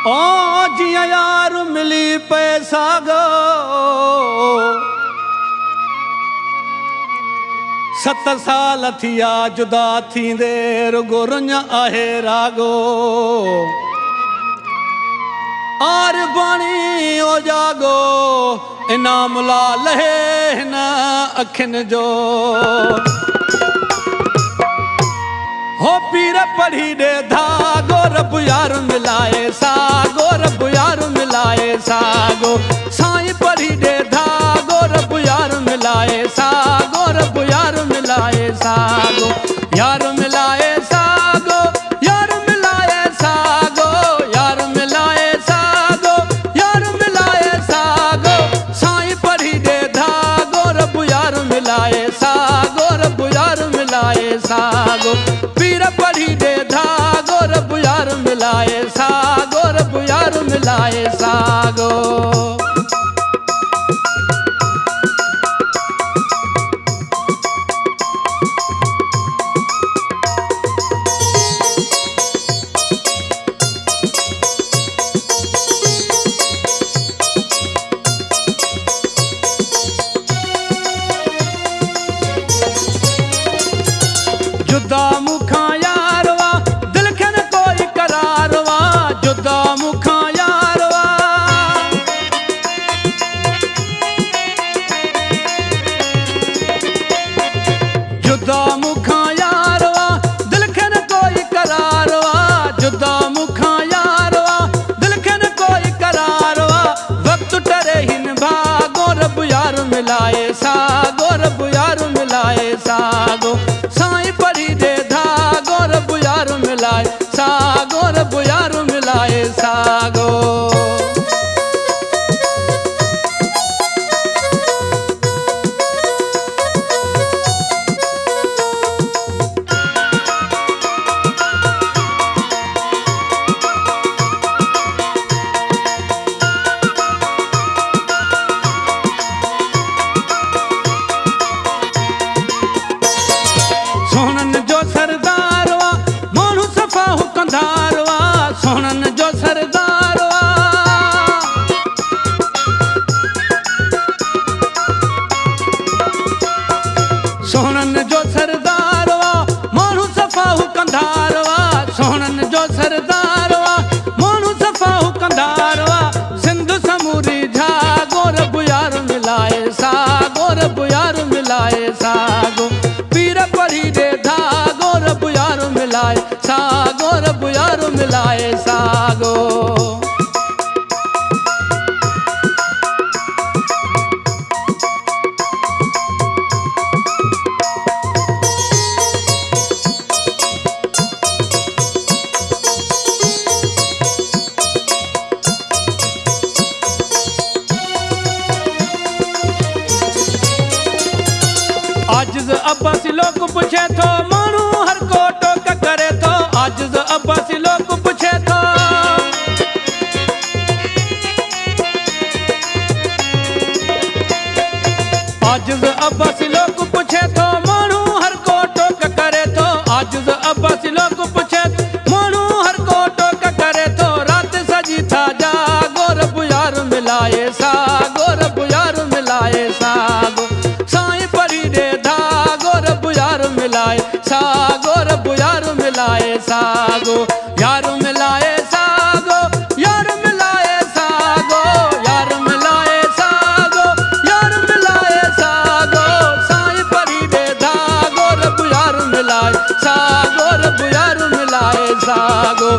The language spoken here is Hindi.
ओ जिया यार मिली पैसा गो 7 साल थिया जुदा थींदे रुगो रुञ आहे रागो आर बाणी ओ जागो इनाम ला लहे हिन अखिन जो हो पीर पढ़ी दे धागो रब यार मिलाए सागो रब यार मिलाए सागो साईं पढ़ी दे धागो रब यार मिलाए सागो रब यार मिलाए सागो यार मिलाए सागो यार मिलाए सागो यार मिलाए सागो यार मिलाए सागो साईं पढ़ी दे धागो रब यार मिलाए सागो रब यार मिलाए सागो पीर पढ़ी दे धागो रब यार मिलाए सागो रब यार मिलाए सागो जुदा मुखा यारवा दिल खन कोई करारवा जुदा मुखा यारवा जुदा मुखा यारवा दिल खन कोई करारवा जुदा मुखा यारवा दिल खन कोई करारवा वक्त टरे हिन भागो रब यार मिलाए सागो रब यार मिलाए सागो साईं पढ़ी दे धागो रब यार मिलाए सागो रब यार मिलाए सागो सोनन जो सरदारवा माण्हू सफ़ा हुकंदारवा सोनन जो सरदारवा सोनन जो सरदारवा माण्हू सफ़ा हुकंदारवा सोनन जो सरदारवा माण्हू सफ़ा हुकंदारवा सिंध समूरी झागो रब यार मिलाए सागो रब यार मिलाए सागो पीर पढ़ी दे धागो रब यार मिलाए सागो रब यार मिलाए सागो आजिज़ अब्बासी लोग पूछे थो माण्हू हर को टोक करे थो आजिज़ अब्बासी लोग पूछे थो आजिज़ अब्बासी लोग पूछे थो माण्हू हर को टोक करे थो आजिज़ अब्बासी लोग पूछे माण्हू हर को टोक करे थो रात सजी था जागो रब यार मिलाए सागो रब यार मिलाए सागो साईं पढ़ी दे धागो रब यार मिलाए सागो रब यार मिलाए सागो यार मिलाए सागो यार मिलाए सागो यार मिलाए सागो यार मिलाए सागो साईं पढ़ी दे धागो रब यार मिलाए सागो रब यार मिलाए सागो